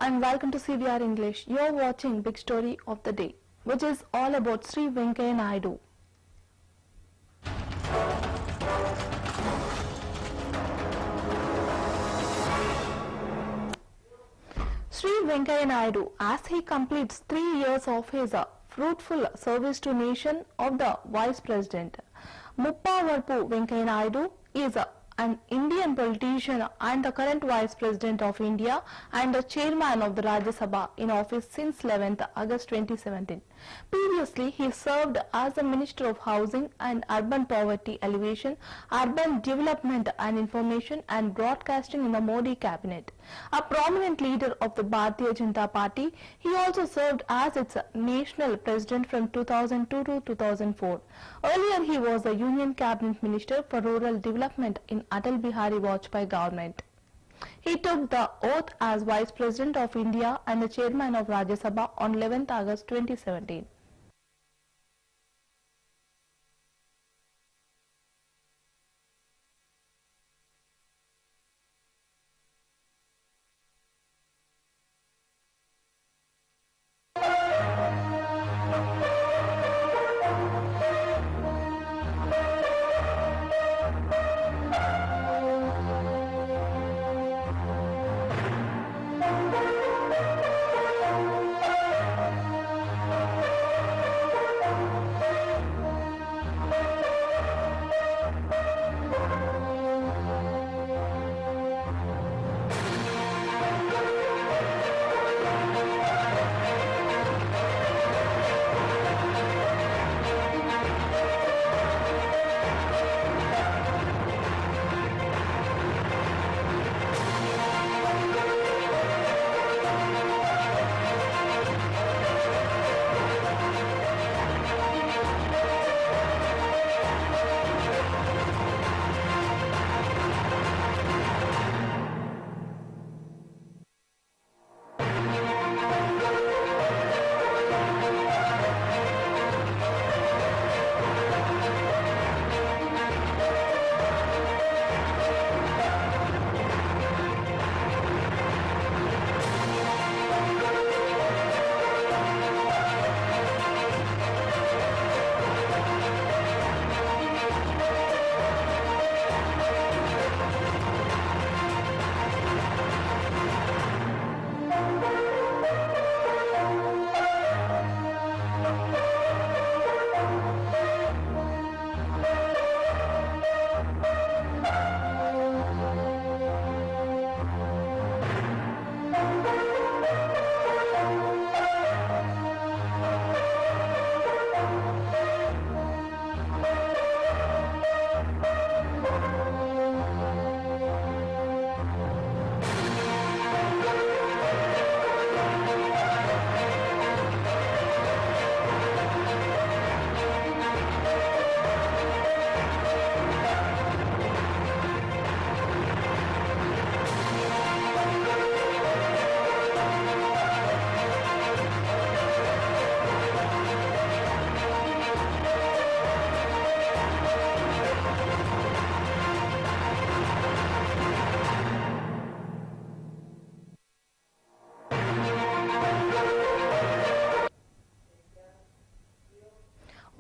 and welcome to CBR English. You're watching Big Story of the Day, which is all about Sri Venkaiah Naidu. Sri Venkaiah Naidu, as he completes 3 years of his fruitful service to nation of the Vice President. Muppavarpu Venkaiah Naidu is an Indian politician and the current Vice President of India and the Chairman of the Rajya Sabha in office since 11th August 2017. Previously, he served as the Minister of Housing and Urban Poverty Alleviation, Urban Development and Information and Broadcasting in the Modi cabinet. A prominent leader of the Bharatiya Janata Party, he also served as its national president from 2002 to 2004. Earlier, he was the Union Cabinet Minister for Rural Development in Atal Bihari Vajpayee government. He took the oath as Vice President of India and the Chairman of Rajya Sabha on 11th August 2017.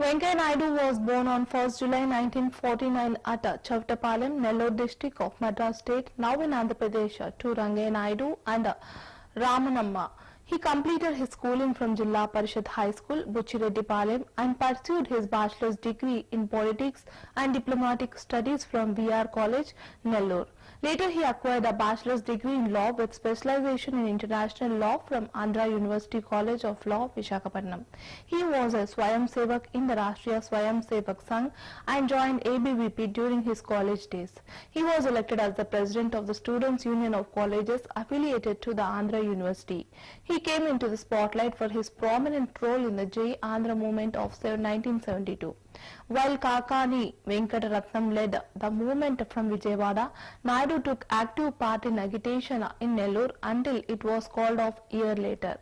Venkaiah Naidu was born on 1st July 1949 at Chavtapalam, Nellore district of Madras state, now in Andhra Pradesh, to Rangaiah Naidu and Ramanamma. He completed his schooling from Jilla Parishad High School, Buchireddypalam, and pursued his bachelor's degree in politics and diplomatic studies from VR College, Nellore. Later, he acquired a bachelor's degree in law with specialization in international law from Andhra University College of Law, Visakhapatnam. He was a Swayam Sevak in the Rashtriya Swayam Sevak Sangh and joined ABVP during his college days. He was elected as the president of the Students' Union of Colleges affiliated to the Andhra University. He came into the spotlight for his prominent role in the Jai Andhra movement of 1972. While Kakani Venkataratnam led the movement from Vijayawada, Naidu took active part in agitation in Nellore until it was called off a year later.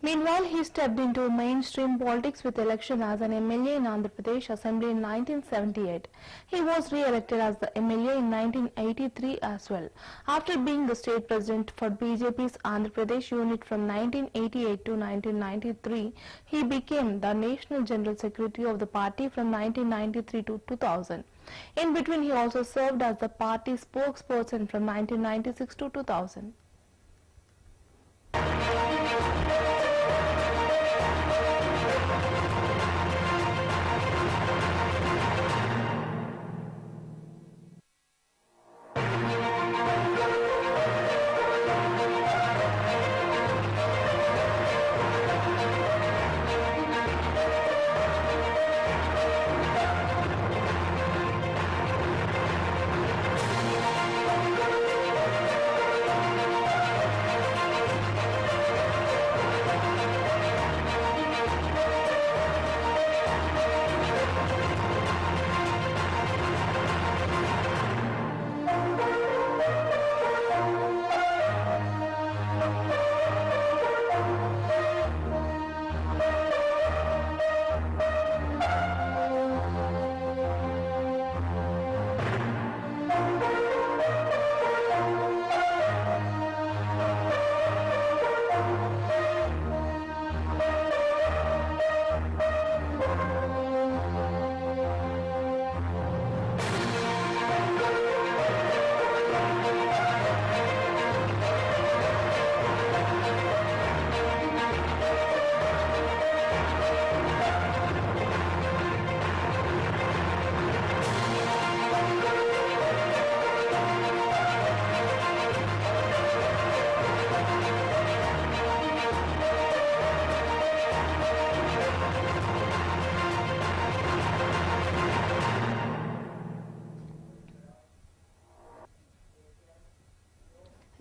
Meanwhile, he stepped into mainstream politics with election as an MLA in Andhra Pradesh Assembly in 1978. He was re-elected as the MLA in 1983 as well. After being the state president for BJP's Andhra Pradesh unit from 1988 to 1993, he became the national general secretary of the party from 1993 to 2000. In between, he also served as the party spokesperson from 1996 to 2000.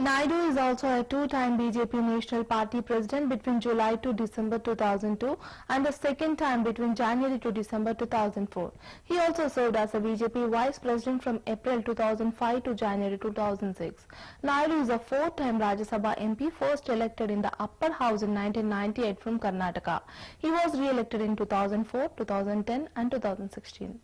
Naidu is also a two-time BJP National Party President between July to December 2002 and the second time between January to December 2004. He also served as a BJP Vice President from April 2005 to January 2006. Naidu is a four-time Rajya Sabha MP, first elected in the upper house in 1998 from Karnataka. He was re-elected in 2004, 2010 and 2016.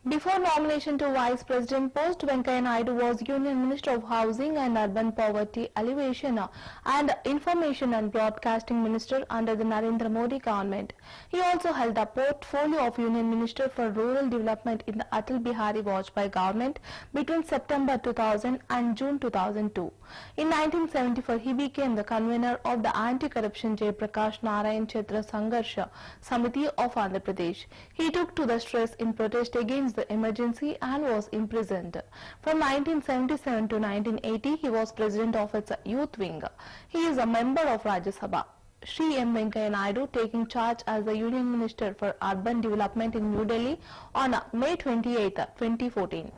Before nomination to Vice President post, Venkaiah Naidu was Union Minister of Housing and Urban Poverty Alleviation and Information and Broadcasting Minister under the Narendra Modi government. He also held the portfolio of Union Minister for Rural Development in the Atal Bihari Vajpayee government between September 2000 and June 2002. In 1974, he became the convener of the Anti-Corruption Jay Prakash Narayan Kshetra Sangharsha Samiti of Andhra Pradesh. He took to the stress in protest against the emergency and was imprisoned. From 1977 to 1980, he was president of its youth wing. He is a member of Rajya Sabha. Shri M. Venkaiah Naidu taking charge as the Union Minister for Urban Development in New Delhi on May 28, 2014.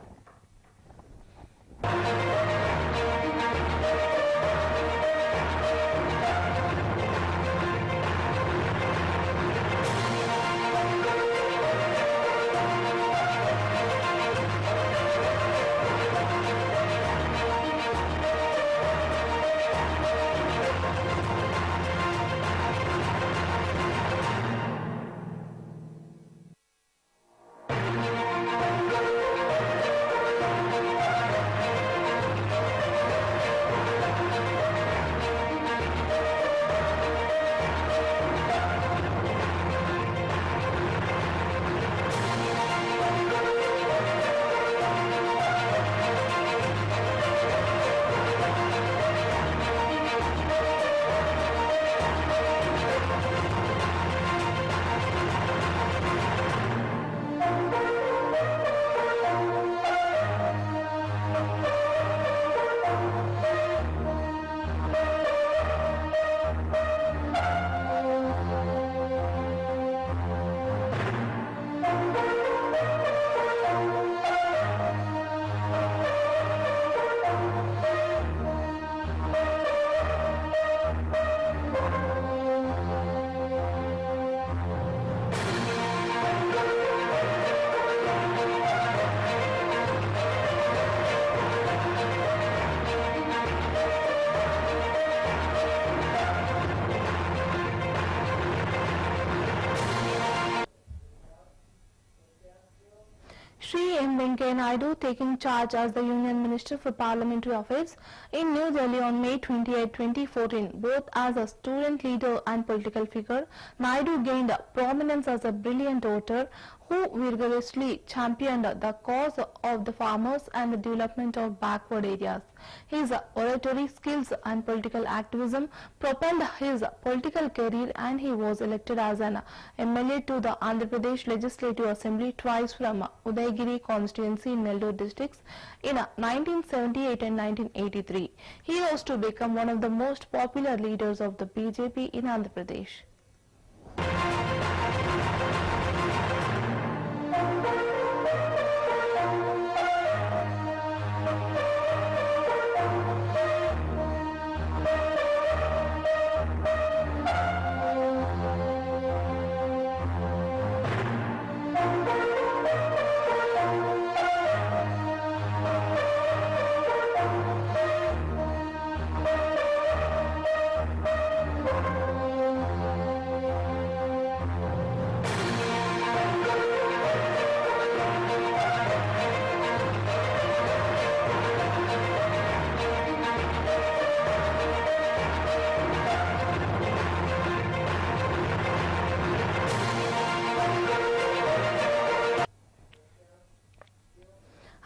Venkaiah Naidu taking charge as the Union Minister for Parliamentary Affairs in New Delhi on May 28, 2014. Both as a student leader and political figure, Naidu gained prominence as a brilliant orator who vigorously championed the cause of the farmers and the development of backward areas. His oratory skills and political activism propelled his political career, and he was elected as an MLA to the Andhra Pradesh Legislative Assembly twice from Udayagiri constituency in Nellore districts in 1978 and 1983. He rose to become one of the most popular leaders of the BJP in Andhra Pradesh.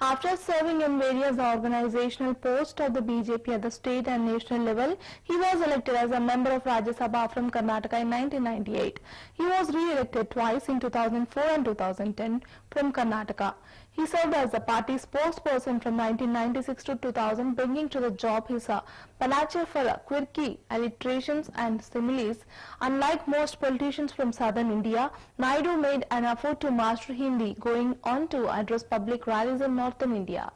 After serving in various organizational posts of the BJP at the state and national level, he was elected as a member of Rajya Sabha from Karnataka in 1998. He was re-elected twice in 2004 and 2010 from Karnataka. He served as the party spokesperson from 1996 to 2000, bringing to the job his panacea for quirky alliterations and similes. Unlike most politicians from southern India, Naidu made an effort to master Hindi, going on to address public rallies in northern India.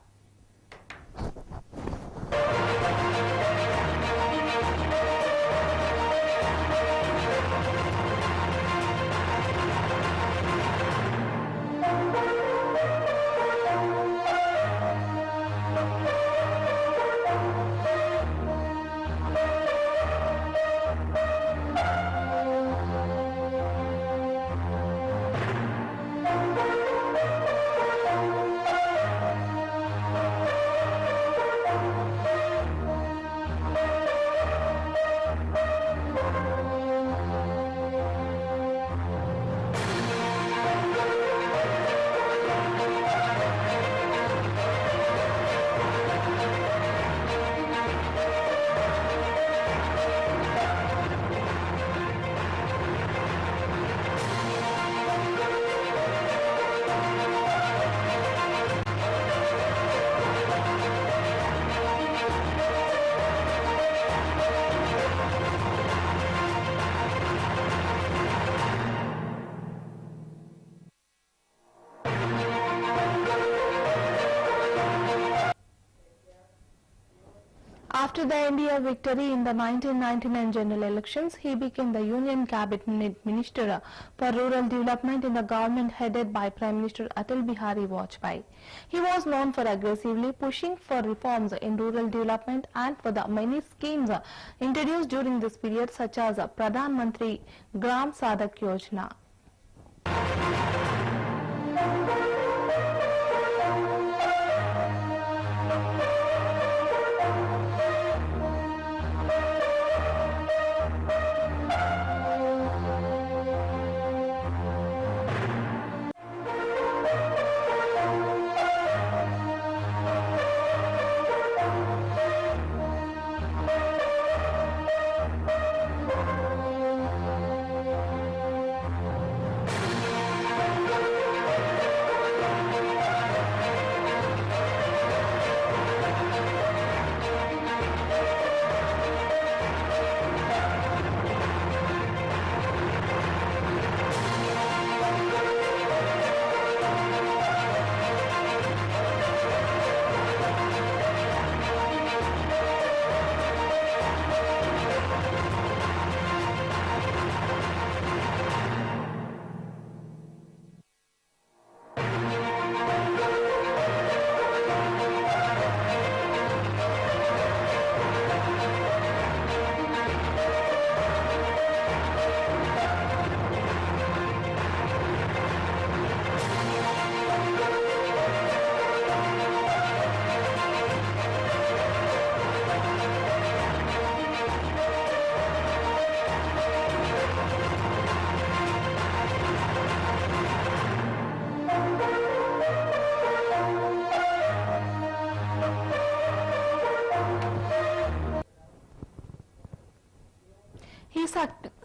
After the NDA victory in the 1999 general elections, he became the Union Cabinet Minister for Rural Development in the government headed by Prime Minister Atal Bihari Vajpayee. He was known for aggressively pushing for reforms in rural development and for the many schemes introduced during this period, such as Pradhan Mantri Gram Sadak Yojana.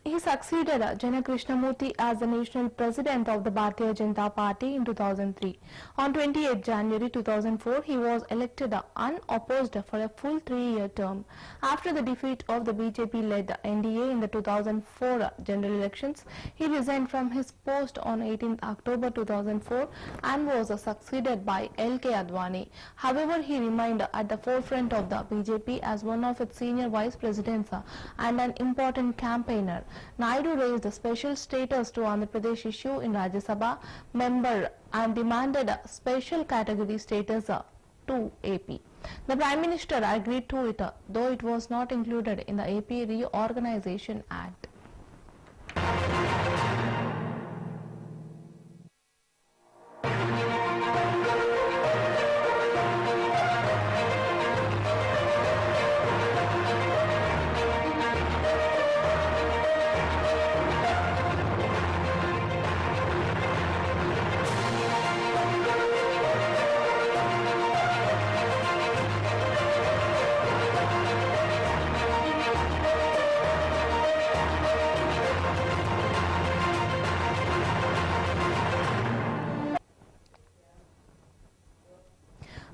He succeeded Jana Krishnamurthy as the national president of the Bharatiya Janata Party in 2003. On 28 January 2004, he was elected unopposed for a full 3-year term. After the defeat of the BJP-led NDA in the 2004 general elections, he resigned from his post on 18 October 2004 and was succeeded by L.K. Advani. However, he remained at the forefront of the BJP as one of its senior vice presidents and an important campaigner. Naidu raised the special status to Andhra Pradesh issue in Rajya Sabha member and demanded a special category status to AP. The Prime Minister agreed to it, though it was not included in the AP Reorganization Act.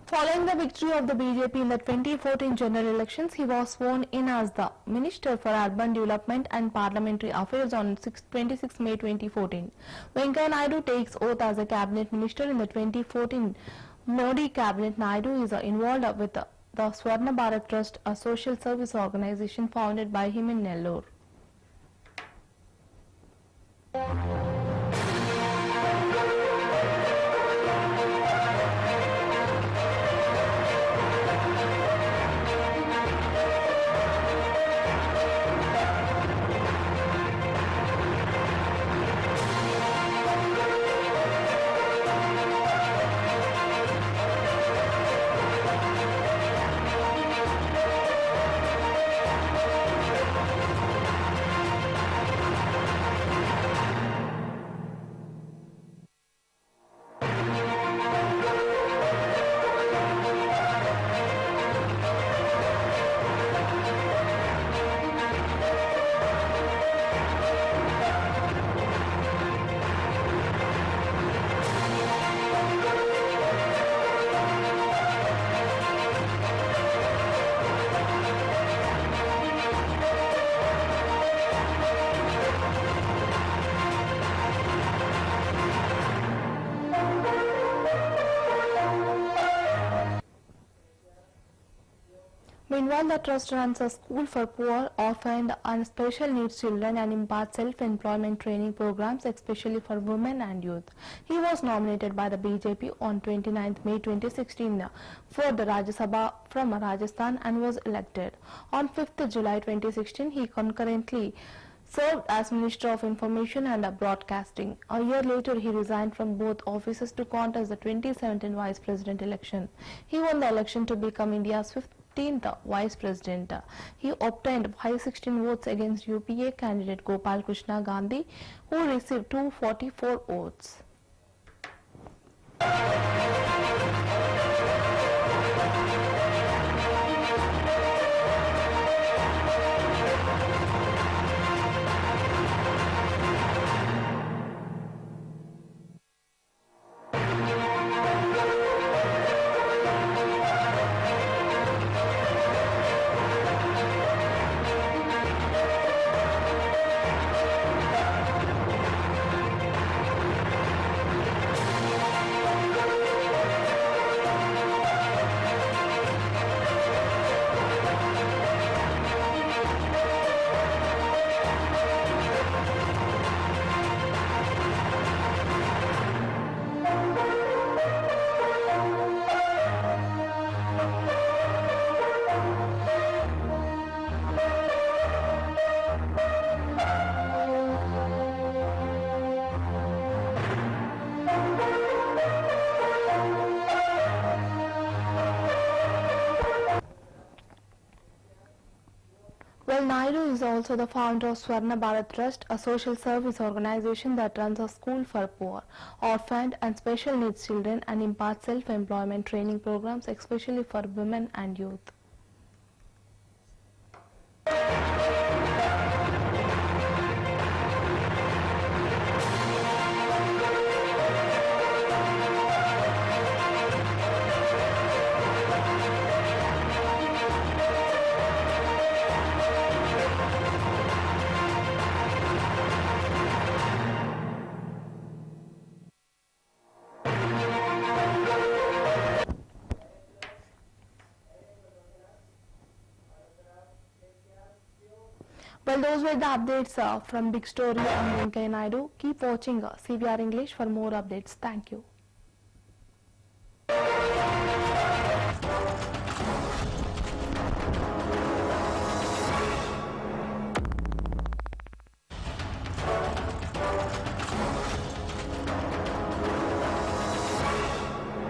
Following the victory of the BJP in the 2014 general elections, he was sworn in as the Minister for Urban Development and Parliamentary Affairs on 26 May 2014. Venkaiah Naidu takes oath as a cabinet minister in the 2014 Modi cabinet. Naidu is involved with the Swarna Bharat Trust, a social service organization founded by him in Nellore. Meanwhile, the trust runs a school for poor, orphaned and special needs children and imparts self-employment training programs, especially for women and youth. He was nominated by the BJP on 29 May 2016 for the Rajya Sabha from Rajasthan and was elected. On 5th July 2016, he concurrently served as Minister of Information and Broadcasting. A year later, he resigned from both offices to contest the 2017 Vice President election. He won the election to become India's 15th Vice President. He obtained 516 votes against UPA candidate Gopal Krishna Gandhi, who received 244 votes. Well, Naidu is also the founder of Swarna Bharat Trust, a social service organization that runs a school for poor, orphaned and special needs children and imparts self-employment training programs, especially for women and youth. Well, those were the updates from Big Story. I'm Venkaya Naidu. Keep watching CVR English for more updates. Thank you.